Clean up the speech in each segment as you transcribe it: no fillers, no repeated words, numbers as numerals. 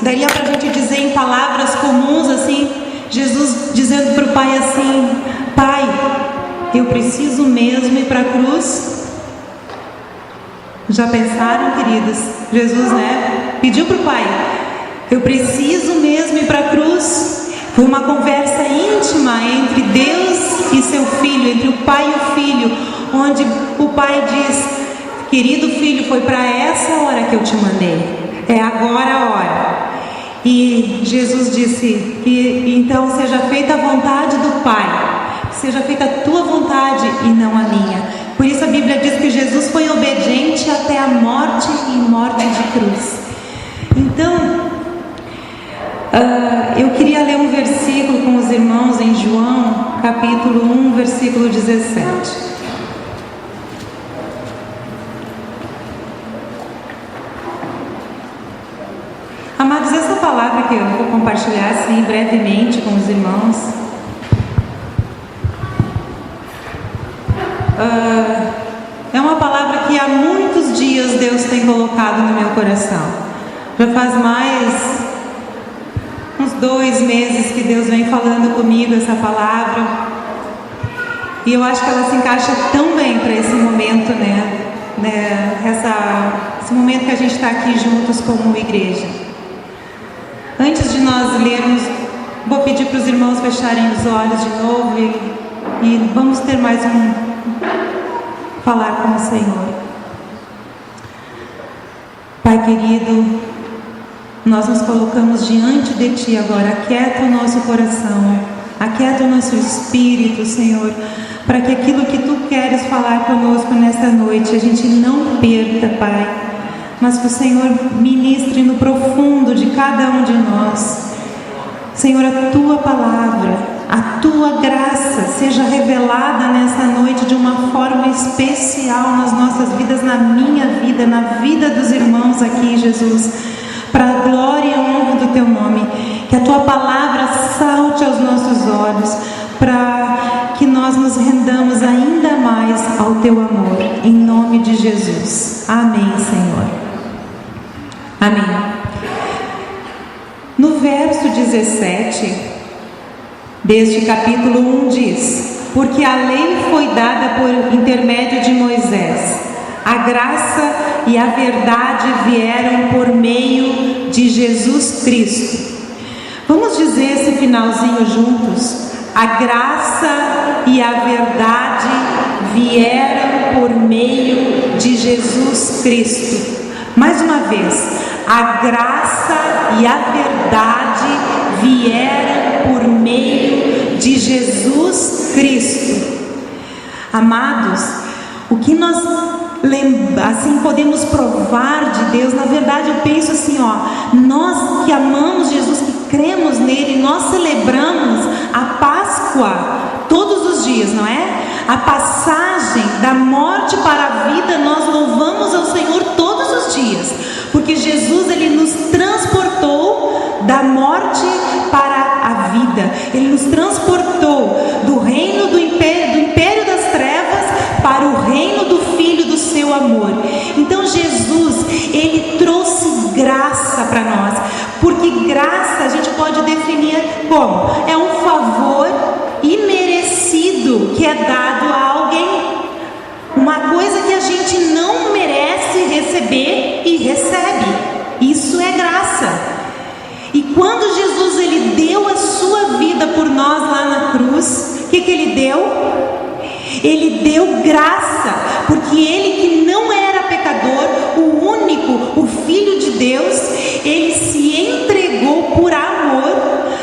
daria para a gente dizer em palavras comuns assim, Jesus dizendo para o Pai assim: Pai, eu preciso mesmo ir para a cruz? Já pensaram, queridos? Jesus, pediu para o Pai: eu preciso mesmo ir para a cruz? Foi uma conversa íntima entre Deus e seu Filho, entre o Pai e o Filho, onde o Pai diz: querido Filho, foi para essa hora que eu te mandei, é agora a hora. E Jesus disse que então seja feita a vontade do Pai, seja feita a tua vontade e não a minha. Por isso a Bíblia diz que Jesus foi obediente até a morte e morte de cruz. Então, eu queria ler um versículo com os irmãos em João, capítulo 1, versículo 17. Amados, essa palavra que eu vou compartilhar assim brevemente com os irmãos, é uma palavra que há muitos dias Deus tem colocado no meu coração. Já faz mais uns 2 meses que Deus vem falando comigo essa palavra, e eu acho que ela se encaixa tão bem para esse momento, esse momento que a gente está aqui juntos como igreja. Antes de nós lermos, vou pedir para os irmãos fecharem os olhos de novo e vamos ter mais falar com o Senhor. Pai querido, nós nos colocamos diante de Ti agora. Aquieta o nosso coração, aquieta o nosso espírito, Senhor, para que aquilo que Tu queres falar conosco nesta noite a gente não perca, Pai, mas que o Senhor ministre no profundo de cada um de nós. Senhor, a Tua palavra, a Tua graça seja revelada nessa noite de uma forma especial nas nossas vidas, na minha vida, na vida dos irmãos aqui, Jesus, para a glória e honra do Teu nome. Que a Tua palavra salte aos nossos olhos, para que nós nos rendamos ainda mais ao Teu amor, em nome de Jesus. Amém, Senhor. Amém. No verso 17 deste capítulo 1 diz: porque a lei foi dada por intermédio de Moisés, a graça e a verdade vieram por meio de Jesus Cristo. Vamos dizer esse finalzinho juntos: a graça e a verdade vieram por meio de Jesus Cristo. Mais uma vez: a graça e a verdade vieram por meio de Jesus Cristo. Amados, o que nós assim podemos provar de Deus, na verdade eu penso assim, nós que amamos Jesus, que cremos nele, nós celebramos a Páscoa todos os dias, não é? A passagem da morte para a vida, nós louvamos ao Senhor todos os dias, porque Jesus, ele nos transportou da morte para a vida. Ele nos transportou do reino do império das trevas para o reino do Filho do seu amor. Então Jesus, ele trouxe graça para nós, porque graça a gente pode definir como? É um favor imerecido que é dado a alguém, uma coisa que a gente não merece receber e recebe. Isso é graça. E quando Jesus, ele deu a sua vida por nós lá na cruz, o que ele deu? Ele deu graça, porque ele, que não era pecador, o único, o Filho de Deus, ele se entregou por amor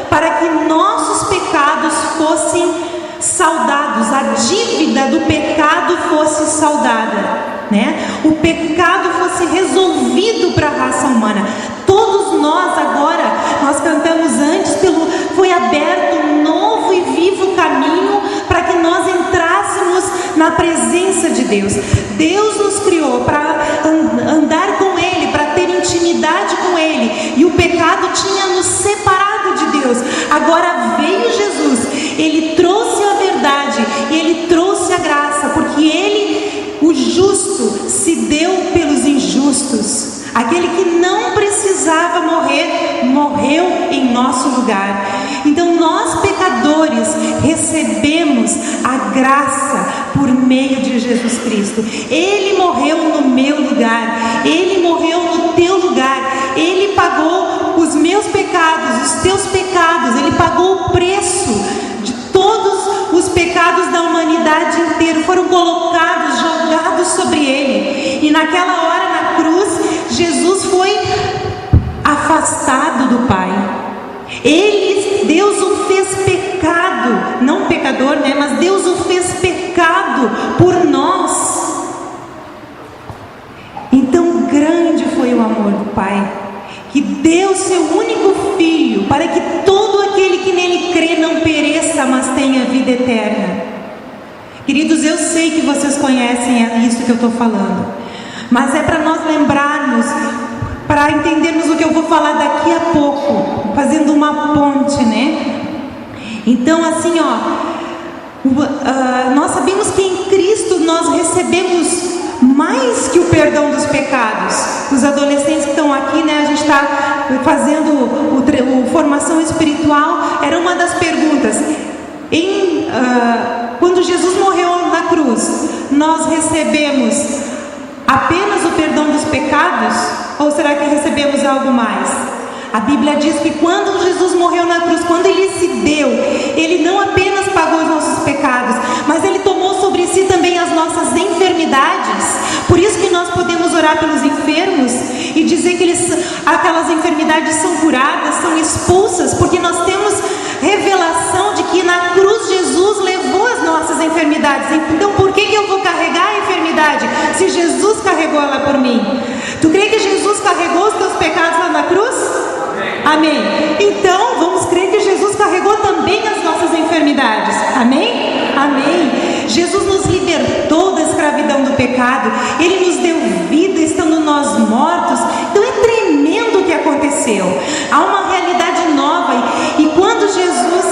para que nossos pecados fossem saudados, a dívida do pecado fosse saldada, o pecado fosse resolvido para a raça humana. Todos nós agora, nós cantamos antes, foi aberto um novo e vivo caminho para que nós entrássemos na presença de Deus. Deus nos criou para andar com Ele, para ter intimidade com Ele, e o pecado tinha nos separado de Deus. Agora veio Jesus, Ele trouxe a verdade e Ele trouxe a graça, porque Ele, o justo, se deu pelos injustos. Aquele que não precisava morrer, graça por meio de Jesus Cristo. Ele morreu no meu lugar, Ele morreu no teu lugar, Ele pagou os meus pecados, os teus pecados, Ele pagou o preço de todos os pecados da humanidade inteira, foram colocados, jogados sobre Ele. E naquela hora na cruz, Jesus foi afastado do Pai. Deus o fez pecado, não pecador, né? Mas Deus o fez pecado por nós. Então grande foi o amor do Pai, que deu seu único Filho, para que todo aquele que nele crê não pereça, mas tenha vida eterna. Queridos, eu sei que vocês conhecem isso que eu estou falando, mas é para nós lembrarmos, para entendermos o que eu vou falar daqui a pouco, fazendo uma ponte, né? Então assim, nós sabemos que em Cristo nós recebemos mais que o perdão dos pecados. Os adolescentes que estão aqui, né, a gente está fazendo formação espiritual. Era uma das perguntas. Quando Jesus morreu na cruz, nós recebemos apenas o perdão dos pecados? Ou será que recebemos algo mais? A Bíblia diz que quando Jesus morreu na cruz, quando Ele se deu, Ele não apenas pagou os nossos pecados, mas Ele tomou sobre si também as nossas enfermidades. Por isso que nós podemos orar pelos enfermos e dizer que aquelas enfermidades são curadas, são expulsas, porque nós temos revelação de que na cruz Jesus levou as nossas enfermidades. Então por que eu vou carregar a enfermidade se Jesus carregou ela por mim? Tu crê que Jesus carregou os teus pecados lá na cruz? Amém. Então vamos crer que Jesus carregou também as nossas enfermidades. Amém? Amém. Jesus nos libertou da escravidão do pecado. Ele nos deu vida estando nós mortos. Então é tremendo o que aconteceu. Há uma realidade nova. E quando Jesus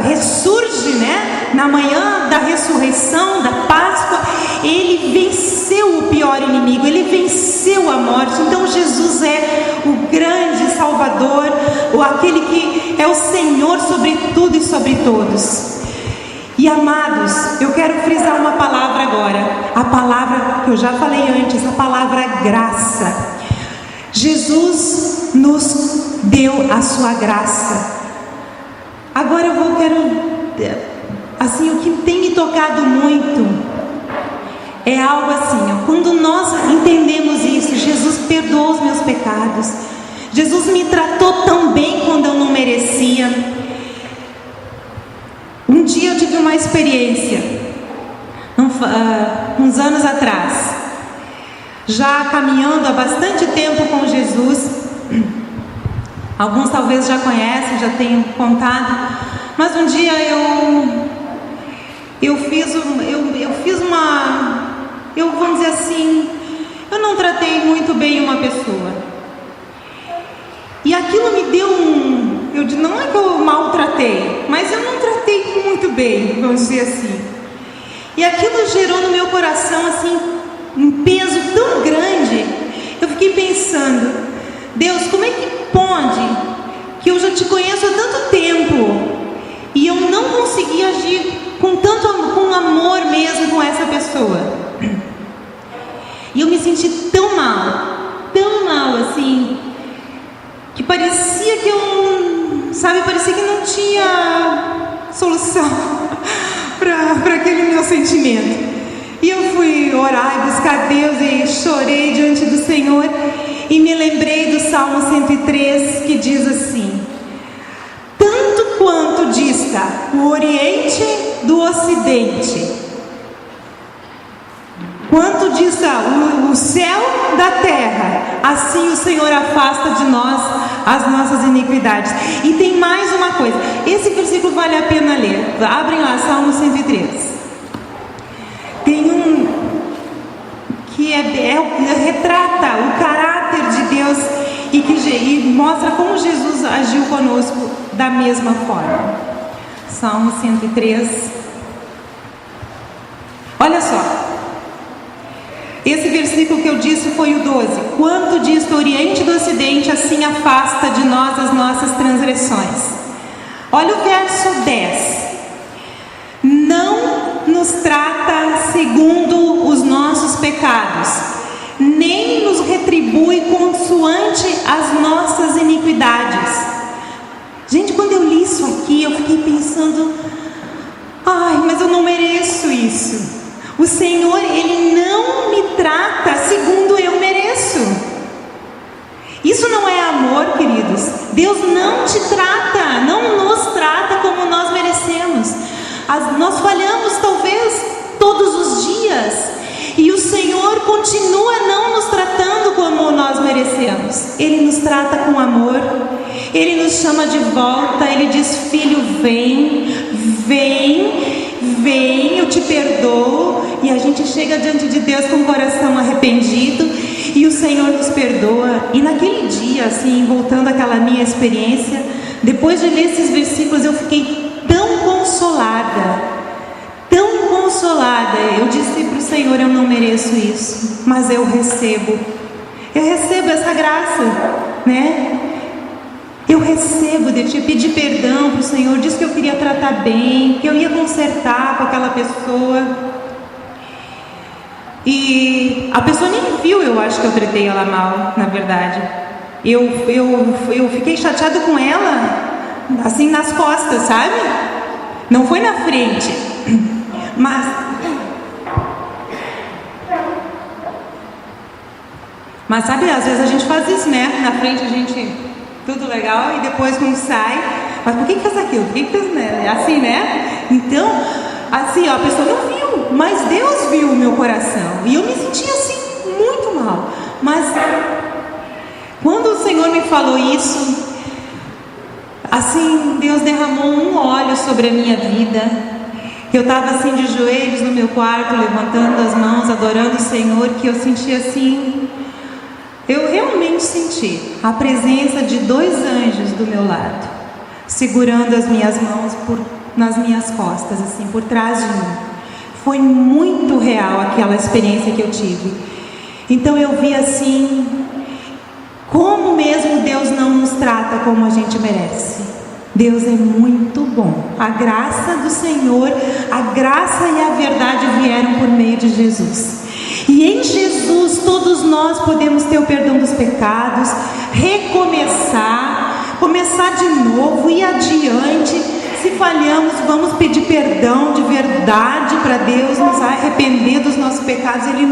ressurge, né, na manhã da ressurreição, da Páscoa, Ele venceu o pior inimigo, Ele venceu a morte. Então Jesus é o grande Salvador, aquele que é o Senhor sobre tudo e sobre todos. E amados, eu quero frisar uma palavra agora, a palavra que eu já falei antes, a palavra graça. Jesus nos deu a sua graça. Agora assim, o que tem me tocado muito é algo assim, quando nós entendemos isso, Jesus perdoou os meus pecados, Jesus me tratou tão bem quando eu não merecia. Um dia eu tive uma experiência, uns anos atrás, já caminhando há bastante tempo com Jesus. Alguns talvez já conhecem, já tenham contado, mas um dia vamos dizer assim, eu não tratei muito bem uma pessoa. E aquilo me deu não é que eu maltratei, mas eu não tratei muito bem, vamos dizer assim. E aquilo gerou no meu coração assim um peso tão grande. Eu fiquei pensando, Deus, como é que pode que eu já te conheço há tanto tempo e eu não consegui agir com amor mesmo com essa pessoa? E eu me senti tão mal assim, que parecia que parecia que não tinha solução para aquele meu sentimento. E eu fui orar e buscar Deus e chorei diante do Senhor. E me lembrei do Salmo 103, que diz assim: tanto quanto dista o Oriente do Ocidente, quanto dista o céu da terra, assim o Senhor afasta de nós as nossas iniquidades. E tem mais uma coisa, esse versículo vale a pena ler. Abrem lá, Salmo 103. Tem que retrata o caráter de Deus e mostra como Jesus agiu conosco da mesma forma. Salmo 103. Olha só, esse versículo que eu disse foi o 12. Quanto dista o Oriente do Ocidente, assim afasta de nós as nossas transgressões. Olha o verso 10. nos trata segundo os nossos pecados, nem nos retribui consoante as nossas iniquidades. Gente, quando eu li isso aqui, eu fiquei pensando, ai, mas eu não mereço isso. O Senhor, Ele não me trata segundo eu mereço. Isso não é amor, queridos. Deus não te trata, não nos trata como nós merecemos. Nós falhamos talvez todos os dias, e o Senhor continua não nos tratando como nós merecemos. Ele nos trata com amor, Ele nos chama de volta, Ele diz: filho, vem, eu te perdoo. E a gente chega diante de Deus com o coração arrependido, e o Senhor nos perdoa. E naquele dia, assim, voltando àquela minha experiência, depois de ler esses versículos, eu fiquei tão consolada. Eu disse para o Senhor: eu não mereço isso, mas eu recebo essa graça, né? Eu recebo de ti. Pedi perdão para o Senhor, disse que eu queria tratar bem, que eu ia consertar com aquela pessoa, e a pessoa nem viu, eu acho que eu tratei ela mal, na verdade. Eu fiquei chateada com ela, assim, nas costas, sabe? Não foi na frente. Mas sabe, às vezes a gente faz isso, né? Na frente a gente, tudo legal, e depois quando sai, mas por que fez aquilo? Por que fez, né? É assim, né? Então, assim, ó, a pessoa não viu, mas Deus viu o meu coração. E eu me senti assim, muito mal. Mas quando o Senhor me falou isso, assim, Deus derramou um óleo sobre a minha vida. Eu estava assim de joelhos no meu quarto, levantando as mãos, adorando o Senhor, que eu senti assim, eu realmente senti a presença de 2 anjos do meu lado, segurando as minhas mãos nas minhas costas, assim, por trás de mim. Foi muito real aquela experiência que eu tive. Então eu vi assim, como mesmo Deus não nos trata como a gente merece. Deus é muito bom. A graça do Senhor, a graça e a verdade vieram por meio de Jesus. E em Jesus todos nós podemos ter o perdão dos pecados, começar de novo, ir adiante. Se falhamos, vamos pedir perdão de verdade para Deus, nos arrepender dos nossos pecados. Ele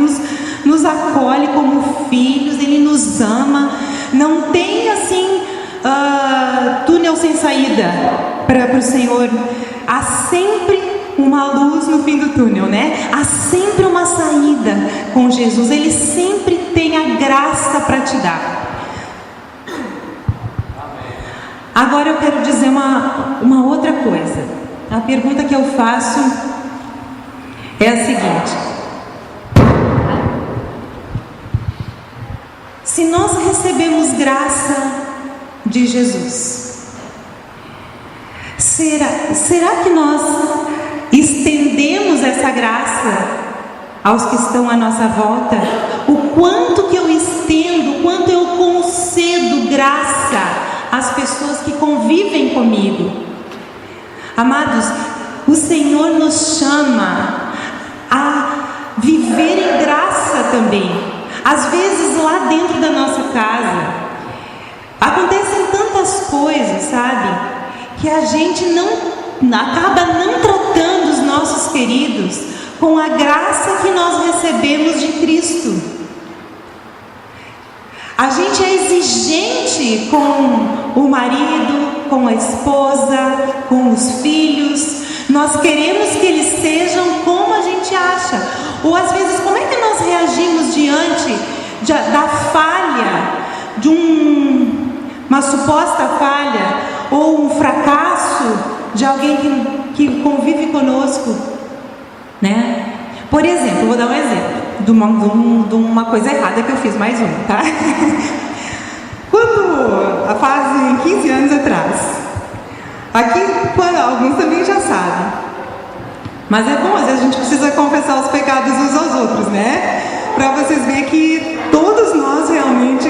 nos acolhe como filhos, Ele nos ama. Não tem assim túnel sem saída para o Senhor. Há sempre uma luz no fim do túnel, né? Há sempre uma saída com Jesus. Ele sempre tem a graça para te dar. Agora eu quero dizer uma outra coisa. A pergunta que eu faço é a seguinte: se nós recebemos graça de Jesus, será que nós estendemos essa graça aos que estão à nossa volta? O quanto que eu estendo, o quanto eu concedo graça às pessoas que convivem comigo? Amados, o Senhor nos chama a viver em graça também. Às vezes lá dentro da nossa casa acontecem tantas coisas, sabe, que a gente acaba não tratando os nossos queridos com a graça que nós recebemos de Cristo. A gente é exigente com o marido, com a esposa, com os filhos. Nós queremos que eles sejam como a gente acha. Ou às vezes, como é que nós reagimos diante da falha, de uma suposta falha, ou um fracasso de alguém que convive conosco, né? Por exemplo, vou dar um exemplo de uma coisa errada que eu fiz, mais uma, tá? Quando fazem 15 anos atrás, aqui alguns também já sabem, mas é bom, às vezes a gente precisa confessar os pecados uns aos outros, né? Para vocês verem que todos nós realmente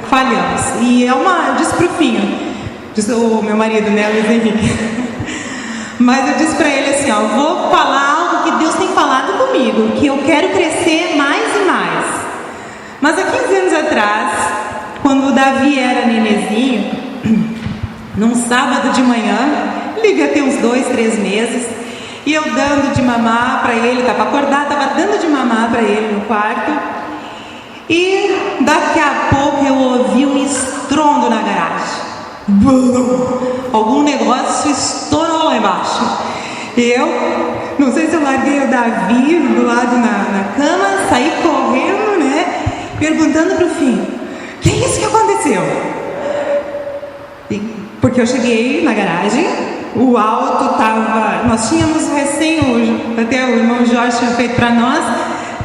falhamos. E eu disse pro Finho, disse o meu marido, né, Luiz Henrique, mas eu disse para ele assim, ó, vou falar comigo que eu quero crescer mais e mais. Mas há 15 anos atrás, quando o Davi era nenezinho, num sábado de manhã, ele devia ter uns 2, 3 meses, e eu dando de mamar para ele, estava acordado, estava dando de mamar para ele no quarto, e daqui a pouco eu ouvi um estrondo na garagem. Algum negócio estourou lá embaixo. Eu, não sei se eu larguei o Davi do lado na cama, saí correndo, né? Perguntando pro filho: que é isso que aconteceu? Porque eu cheguei na garagem, o alto estava. Nós tínhamos recém, até o irmão Jorge tinha feito para nós,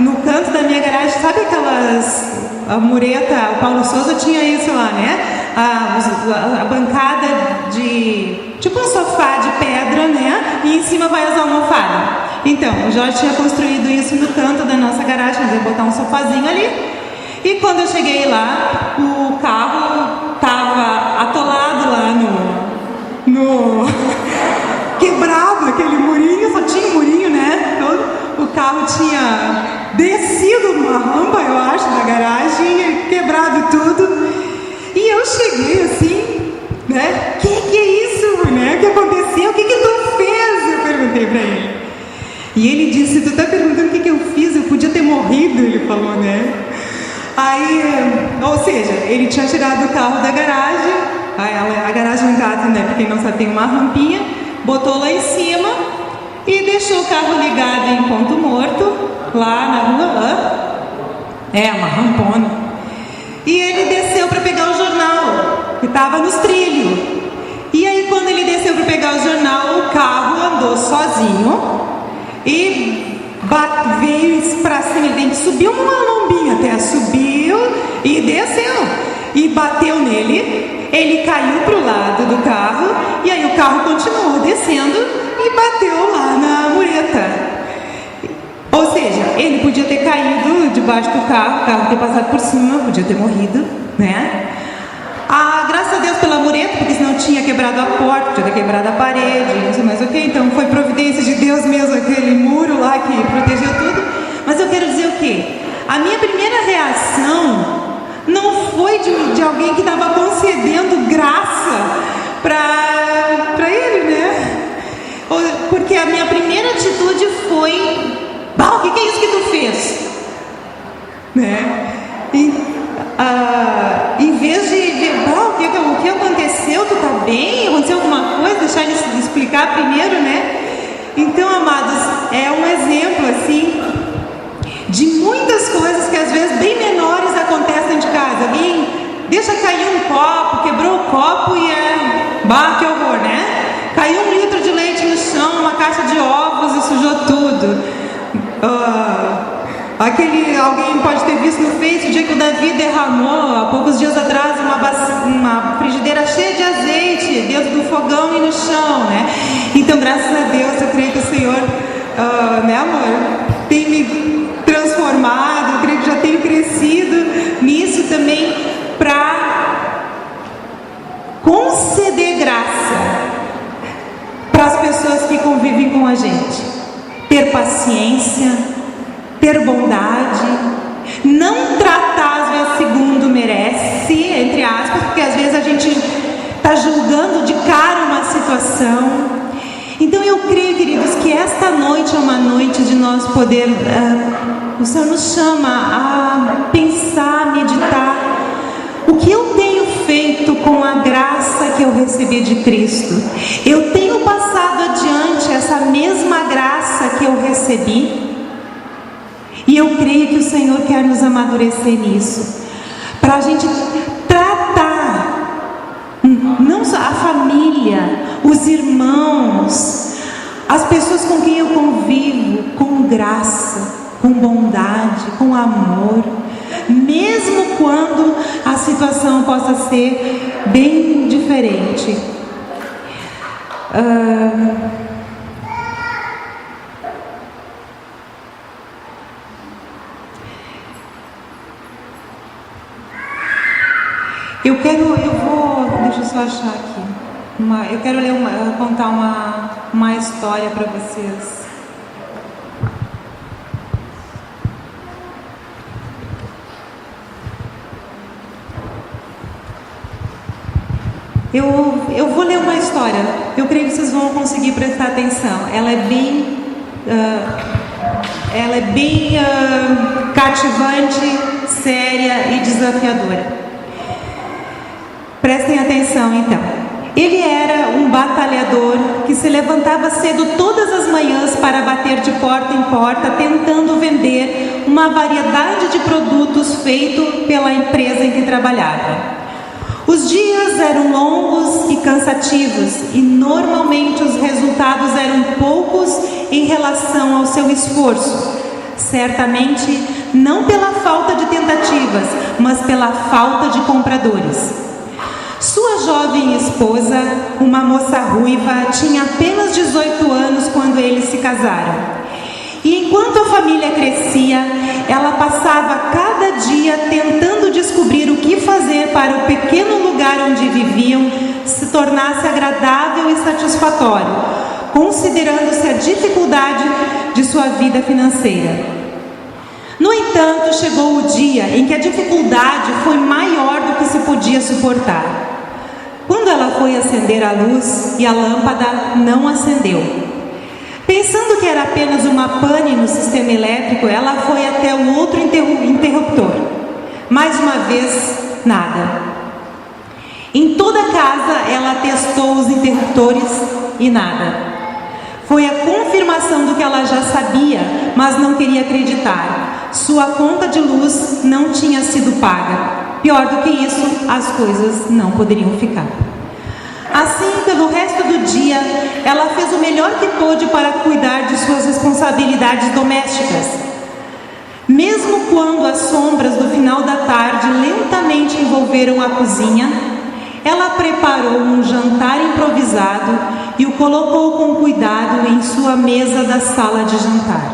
no canto da minha garagem, sabe aquelas. A mureta, o Paulo Souza tinha isso lá, né? A bancada de tipo um sofá de pedra, né? E em cima vai as almofadas. Então, o Jorge tinha construído isso no canto da nossa garagem, mas ia botar um sofazinho ali. E quando eu cheguei lá, o carro estava atolado lá no quebrado, aquele murinho, só tinha um murinho, né? O carro tinha descido uma rampa, eu acho, da garagem, quebrado tudo. E eu cheguei assim, né? Que é isso, né? O que aconteceu? O que tu fez? Eu perguntei pra ele. E ele disse: tu tá perguntando o que eu fiz? Eu podia ter morrido, ele falou, né? Aí, ou seja, ele tinha tirado o carro da garagem, a garagem em casa, né? Pra quem não sabe, tem uma rampinha, botou lá em cima e deixou o carro ligado em ponto morto, lá na rua. Uma rampona. E ele desceu para pegar o jornal, que estava nos trilhos. E aí, quando ele desceu para pegar o jornal, o carro andou sozinho e veio para cima. Ele subiu uma lombinha até, subiu e desceu. E bateu nele, ele caiu para o lado do carro, e aí o carro continuou descendo e bateu lá na mureta. Ou seja, ele podia ter caído debaixo do carro, o carro ter passado por cima, podia ter morrido, né? Graças a Deus pela mureta, porque senão tinha quebrado a porta, podia ter quebrado a parede, não sei mais o que. Então foi providência de Deus mesmo, aquele muro lá que protegeu tudo. Mas eu quero dizer o quê? A minha primeira reação não foi de alguém que estava concedendo graça para ele, né? Porque a minha primeira atitude foi: o que é isso que tu fez? Né? Em vez de ver, o que aconteceu? Tu tá bem? Aconteceu alguma coisa? Deixar ele se explicar primeiro, né? Então, amados, é um exemplo assim de muitas coisas que às vezes bem menores acontecem de casa. Alguém deixa cair um copo, quebrou o copo e que horror, né? Caiu 1 litro de leite no chão, uma caixa de ovos e sujou tudo. Alguém pode ter visto no Face o dia que o Davi derramou, há poucos dias atrás, uma frigideira cheia de azeite dentro do fogão e no chão, né? Então, graças a Deus, eu creio que o Senhor, né, amor, tem me transformado, eu creio que já tenho crescido nisso também, para conceder graça para as pessoas que convivem com a gente. Ter paciência, ter bondade, não tratar às vezes segundo merece, entre aspas, porque às vezes a gente está julgando de cara uma situação. Então eu creio, queridos, que esta noite é uma noite de nós poder, o Senhor nos chama a pensar, meditar, o que eu tenho feito com a graça que eu recebi de Cristo. Eu tenho passado adiante essa mesma graça que eu recebi? E eu creio que o Senhor quer nos amadurecer nisso, para a gente tratar não só a família, os irmãos, as pessoas com quem eu convivo, com graça, com bondade, com amor, mesmo quando a situação possa ser bem diferente. Deixa eu só achar aqui. Eu quero contar uma história para vocês. Eu vou ler uma história, eu creio que vocês vão conseguir prestar atenção. Ela é bem cativante, séria e desafiadora. Prestem atenção então. Ele era um batalhador que se levantava cedo todas as manhãs para bater de porta em porta, tentando vender uma variedade de produtos feito pela empresa em que trabalhava. Os dias eram longos e cansativos e normalmente os resultados eram poucos em relação ao seu esforço. Certamente não pela falta de tentativas, mas pela falta de compradores. Sua jovem esposa, uma moça ruiva, tinha apenas 18 anos quando eles se casaram. E enquanto a família crescia, ela passava cada dia tentando descobrir o que fazer para o pequeno lugar onde viviam se tornasse agradável e satisfatório, considerando-se a dificuldade de sua vida financeira. No entanto, chegou o dia em que a dificuldade foi maior do que se podia suportar. Quando ela foi acender a luz e a lâmpada não acendeu. Pensando que era apenas uma pane no sistema elétrico, ela foi até o outro interruptor. Mais uma vez, nada. Em toda a casa, ela testou os interruptores e nada. Foi a confirmação do que ela já sabia, mas não queria acreditar. Sua conta de luz não tinha sido paga. Pior do que isso, as coisas não poderiam ficar. Assim, pelo resto do dia, ela fez o melhor que pôde para cuidar de suas responsabilidades domésticas. Mesmo quando as sombras do final da tarde lentamente envolveram a cozinha, ela preparou um jantar improvisado e o colocou com cuidado em sua mesa da sala de jantar.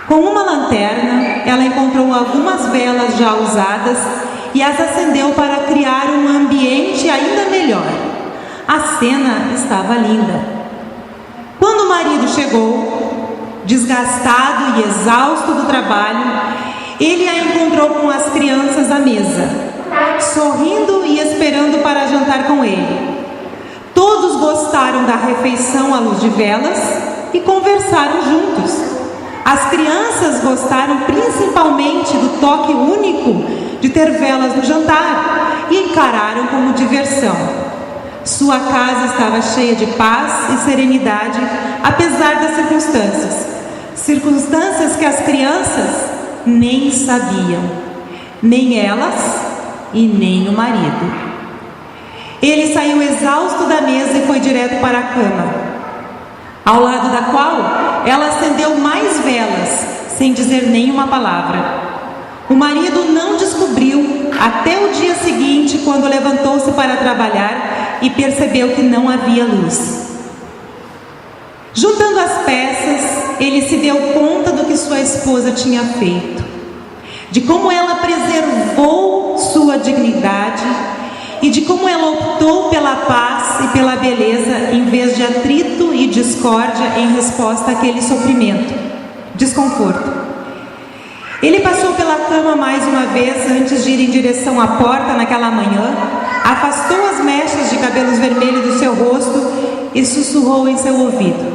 Com uma lanterna, ela encontrou algumas velas já usadas e as acendeu para criar um ambiente ainda melhor. A cena estava linda. Quando o marido chegou, desgastado e exausto do trabalho, ele a encontrou com as crianças à mesa, sorrindo e esperando para jantar com ele. Todos gostaram da refeição à luz de velas e conversaram juntos. As crianças gostaram principalmente do toque único de ter velas no jantar e encararam como diversão. Sua casa estava cheia de paz e serenidade, apesar das circunstâncias. Circunstâncias que as crianças nem sabiam, nem elas e nem o marido. Ele saiu exausto da mesa e foi direto para a cama, ao lado da qual ela acendeu mais velas, sem dizer nenhuma palavra. O marido não descobriu até o dia seguinte, quando levantou-se para trabalhar e percebeu que não havia luz. Juntando as peças, ele se deu conta do que sua esposa tinha feito, de como ela preservou sua dignidade e de como ela optou pela paz e pela beleza em vez de atrito e discórdia em resposta àquele sofrimento, desconforto. Ele passou pela cama mais uma vez antes de ir em direção à porta naquela manhã, afastou as mechas de cabelos vermelhos do seu rosto e sussurrou em seu ouvido: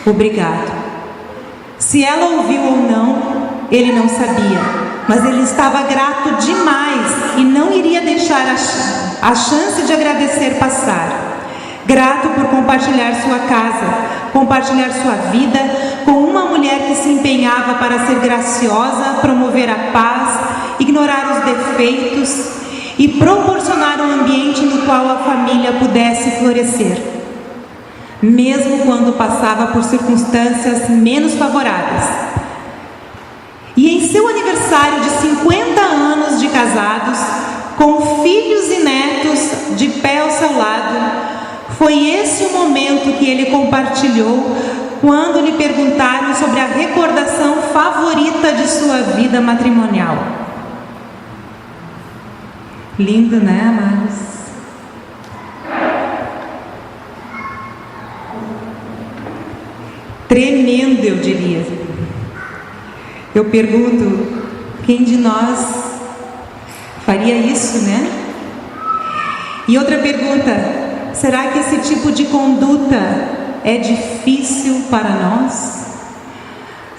"Obrigado." Se ela ouviu ou não, ele não sabia, mas ele estava grato demais e não iria deixar a chance de agradecer passar. Grato por compartilhar sua casa, compartilhar sua vida com uma mulher que se empenhava para ser graciosa, promover a paz, ignorar os defeitos e proporcionar um ambiente no qual a família pudesse florescer, mesmo quando passava por circunstâncias menos favoráveis. E em seu aniversário de 50 anos de casados, com filhos e netos de pé ao seu lado, foi esse o momento que ele compartilhou quando lhe perguntaram sobre a recordação favorita de sua vida matrimonial. Lindo, né, amados? Tremendo, eu diria. Eu pergunto, quem de nós faria isso, né? E outra pergunta: será que esse tipo de conduta é difícil para nós?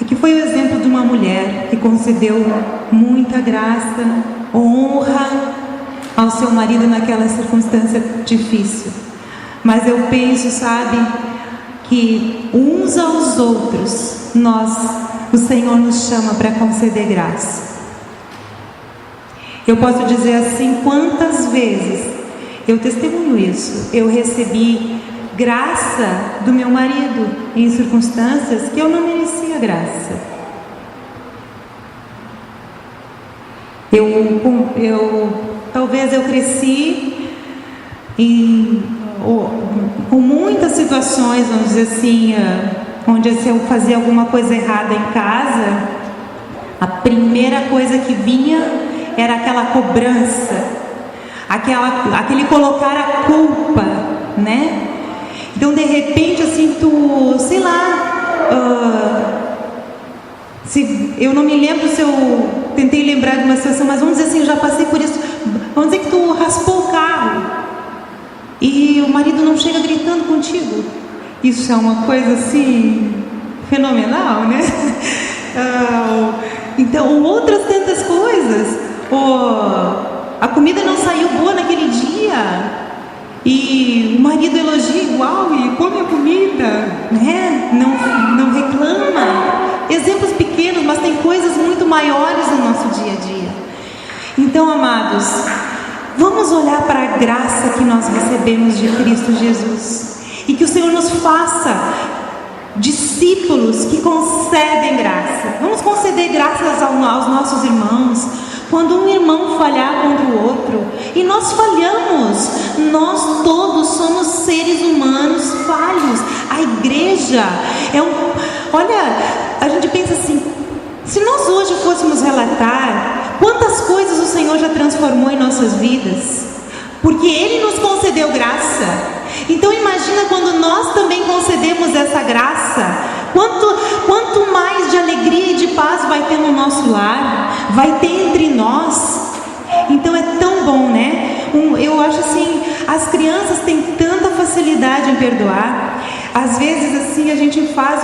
Aqui foi o exemplo de uma mulher que concedeu muita graça, honra ao seu marido naquela circunstância difícil. Mas eu penso, sabe, que uns aos outros, o Senhor nos chama para conceder graça. Eu posso dizer assim, quantas vezes eu testemunho isso, eu recebi graça do meu marido em circunstâncias que eu não merecia graça. Talvez eu cresci com muitas situações, vamos dizer assim, onde se eu fazia alguma coisa errada em casa, a primeira coisa que vinha era aquela cobrança, aquele colocar a culpa, né? Então, de repente, assim, sei lá, eu não me lembro se eu tentei lembrar de uma situação, mas vamos dizer assim, eu já passei por isso. Vamos dizer que tu raspou o carro e o marido não chega gritando contigo. Isso é uma coisa assim fenomenal, né? Então, outras tantas coisas. A comida não saiu boa naquele dia e o marido elogia igual e come a comida, né? Não reclama. Exemplos pequenos, mas tem coisas muito maiores no nosso dia a dia. Então, amados, vamos olhar para a graça que nós recebemos de Cristo Jesus e que o Senhor nos faça discípulos que concedem graça. Vamos conceder graças aos nossos irmãos. Quando um irmão falhar contra o outro, e nós falhamos, nós todos somos seres humanos falhos. A igreja olha, a gente pensa assim, se nós hoje fôssemos relatar quantas coisas o Senhor já transformou em nossas vidas, porque Ele nos concedeu graça. Então imagina quando nós também concedemos essa graça, quanto mais de alegria e de paz vai ter no nosso lar, vai ter entre nós. Então é tão bom, né? Eu acho assim, as crianças têm tanta facilidade em perdoar. Às vezes assim a gente faz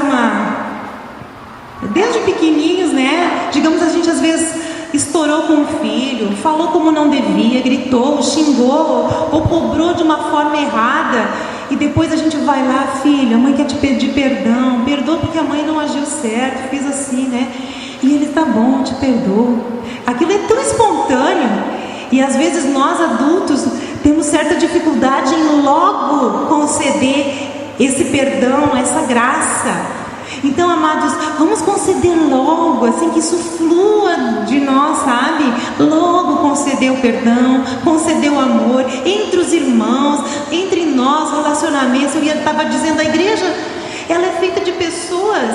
desde pequenininhos, né? Digamos, a gente às vezes estourou com o filho, falou como não devia, gritou, xingou ou cobrou de uma forma errada, e depois a gente vai lá, filho, a mãe quer te pedir perdão, perdoa porque a mãe não agiu certo, fez assim, né? E ele, tá bom, te perdoo. Aquilo é tão espontâneo, e às vezes nós adultos temos certa dificuldade em logo conceder esse perdão, essa graça. Então, amados, vamos conceder logo, assim que isso flua de nós, sabe? Logo conceder o perdão, conceder o amor entre os irmãos, entre nós, relacionamentos. Eu estava dizendo, a igreja, ela é feita de pessoas,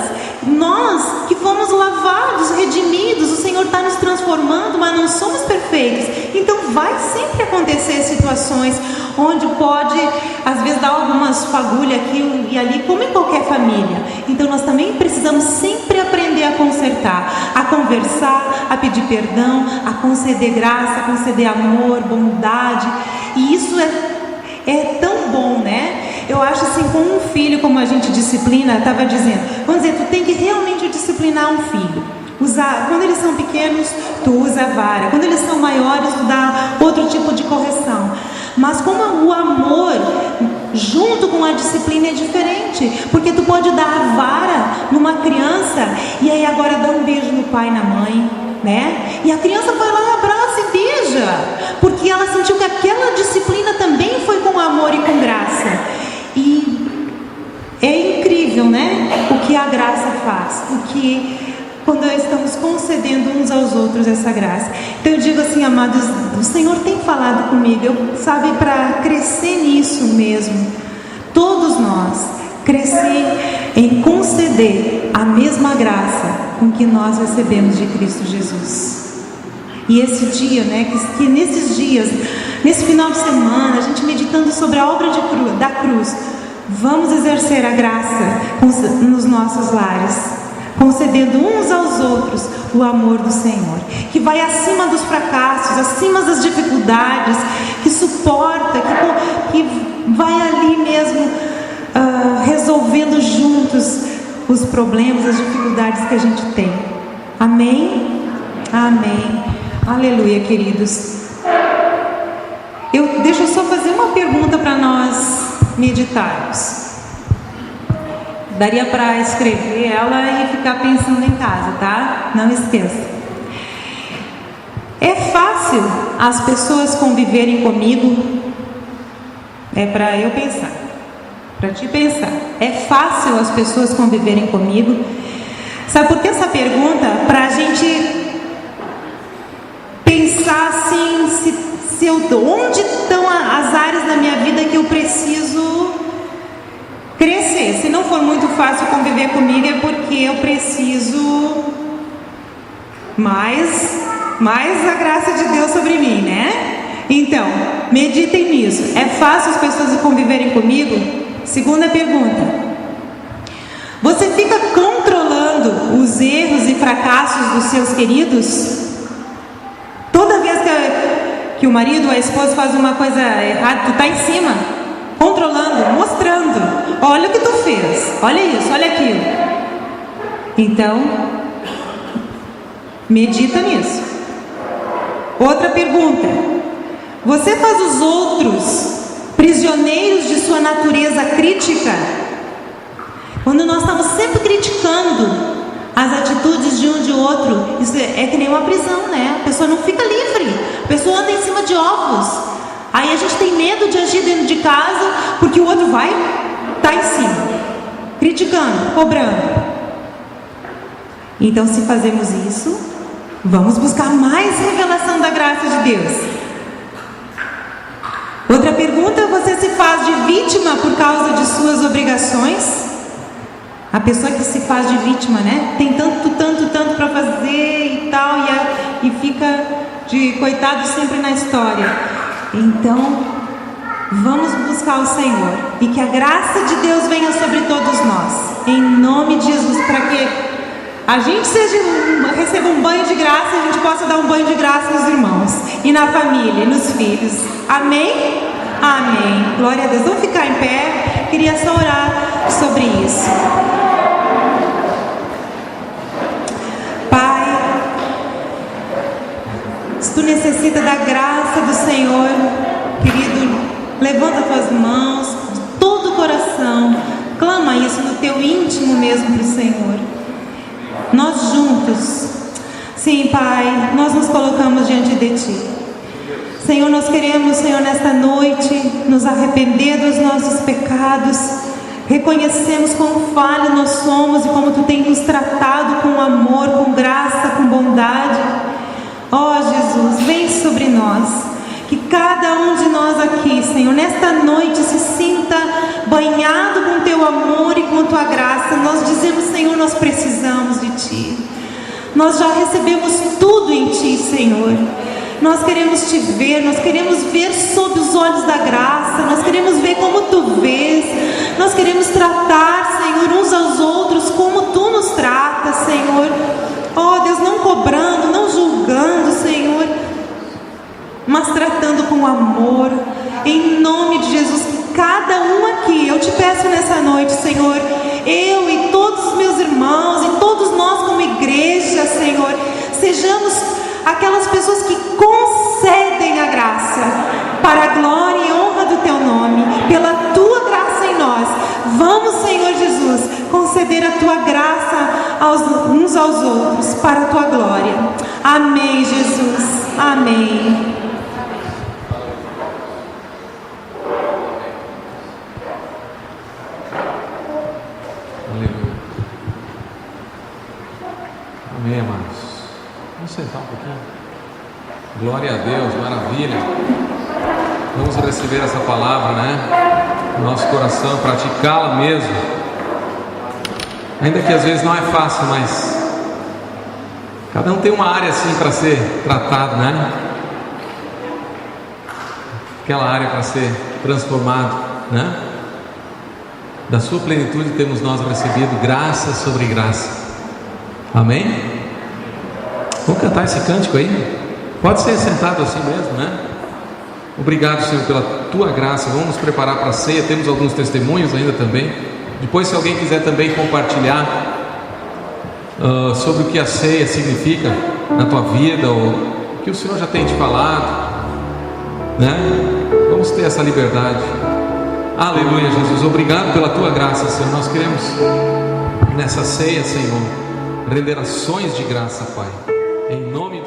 nós que fomos lavados, redimidos, o Senhor está nos transformando, mas não somos perfeitos. Então vai sempre acontecer situações onde pode, às vezes, dar algumas fagulhas aqui e ali, como em qualquer família. Então nós também precisamos sempre aprender a consertar, a conversar, a pedir perdão, a conceder graça, a conceder amor, bondade. E isso é tão bom, né? Eu acho assim, com um filho, como a gente disciplina, estava dizendo, vamos dizer, tu tem que realmente disciplinar um filho. Quando eles são pequenos, tu usa a vara. Quando eles são maiores, tu dá outro tipo de correção. Mas como o amor junto com a disciplina é diferente, porque tu pode dar a vara numa criança e aí agora dá um beijo no pai e na mãe, né? E a criança vai lá, abraça e beija, porque ela sentiu que aquela disciplina também foi com amor e com graça. E é incrível, né? O que a graça faz, quando estamos concedendo uns aos outros essa graça. Então eu digo assim, amados, o Senhor tem falado comigo, sabe, para crescer nisso mesmo, todos nós, crescer em conceder a mesma graça com que nós recebemos de Cristo Jesus. E esse dia, né, que nesses dias, nesse final de semana, a gente meditando sobre a obra da cruz, vamos exercer a graça nos nossos lares, concedendo uns aos outros o amor do Senhor, que vai acima dos fracassos, acima das dificuldades, que suporta, que vai ali mesmo resolvendo juntos os problemas, as dificuldades que a gente tem. Amém? Amém. Aleluia, queridos. Deixa eu só fazer uma pergunta para nós meditarmos. Daria para escrever ela e ficar pensando em casa, tá? Não esqueça. É fácil as pessoas conviverem comigo? É para eu pensar, para te pensar. É fácil as pessoas conviverem comigo? Sabe por que essa pergunta? Para a gente pensar assim, onde estão as áreas da minha vida que eu preciso crescer. Se não for muito fácil conviver comigo, é porque eu preciso mais a graça de Deus sobre mim, né? Então, meditem nisso. É fácil as pessoas conviverem comigo? Segunda pergunta. Você fica controlando os erros e fracassos dos seus queridos? Toda vez que o marido ou a esposa faz uma coisa errada, tu tá em cima, controlando, mostrando. Olha o que tu fez, olha isso, olha aquilo. Então, medita nisso. Outra pergunta. Você faz os outros prisioneiros de sua natureza crítica? Quando nós estamos sempre criticando as atitudes de um de outro, isso é que nem uma prisão, né? A pessoa não fica livre, a pessoa anda em cima de ovos. Aí a gente tem medo de agir dentro de casa, porque o outro vai estar em cima, criticando, cobrando. Então, se fazemos isso, vamos buscar mais revelação da graça de Deus. Outra pergunta: você se faz de vítima por causa de suas obrigações? A pessoa que se faz de vítima, né? Tem tanto para fazer e tal, e fica de coitado sempre na história. Então, vamos buscar o Senhor, e que a graça de Deus venha sobre todos nós, em nome de Jesus, para que a gente receba um banho de graça, e a gente possa dar um banho de graça nos irmãos, e na família, e nos filhos. Amém? Amém. Glória a Deus. Vamos ficar em pé. Queria só orar sobre isso. Pai, se tu necessita da graça do Senhor, querido, levanta tuas mãos de todo o coração, clama isso no teu íntimo mesmo para o Senhor. Nós juntos, sim, Pai, nós nos colocamos diante de Ti. Senhor, nós queremos, Senhor, nesta noite, nos arrepender dos nossos pecados. Reconhecemos quão falho nós somos e como Tu tem nos tratado com amor, com graça, com bondade. Ó Jesus, vem sobre nós. Que cada um de nós aqui, Senhor, nesta noite se sinta banhado com Teu amor e com Tua graça. Nós dizemos, Senhor, nós precisamos de Ti. Nós já recebemos tudo em Ti, Senhor. Nós queremos Te ver, nós queremos ver sob os olhos da graça, nós queremos ver como Tu vês, nós queremos tratar, Senhor, uns aos outros como Tu nos tratas, Senhor. Oh Deus, não cobrando, não julgando, Senhor, mas tratando com amor, em nome de Jesus. Que cada um aqui, eu Te peço nessa noite, Senhor, eu e todos os meus irmãos e todos nós como igreja, Senhor, sejamos aquelas pessoas que concedem a graça para a glória e honra do Teu nome, pela Tua graça em nós. Vamos, Senhor Jesus, conceder a Tua graça uns aos outros para a Tua glória. Amém, Jesus. Amém. Aleluia. Amém, amados. Vamos sentar um pouquinho. Glória a Deus, maravilha. Vamos receber essa palavra, né? No nosso coração, praticá-la mesmo. Ainda que às vezes não é fácil, mas cada um tem uma área assim para ser tratado, né? Aquela área para ser transformado, né? Da sua plenitude temos nós recebido graça sobre graça. Amém? Vamos cantar esse cântico aí? Pode ser sentado assim mesmo, né? Obrigado, Senhor, pela Tua graça. Vamos nos preparar para a ceia. Temos alguns testemunhos ainda também. Depois, se alguém quiser também compartilhar sobre o que a ceia significa na tua vida, ou o que o Senhor já tem te falado, né? Vamos ter essa liberdade. Aleluia, Jesus. Obrigado pela Tua graça, Senhor. Nós queremos nessa ceia, Senhor, render ações de graça, Pai, em nome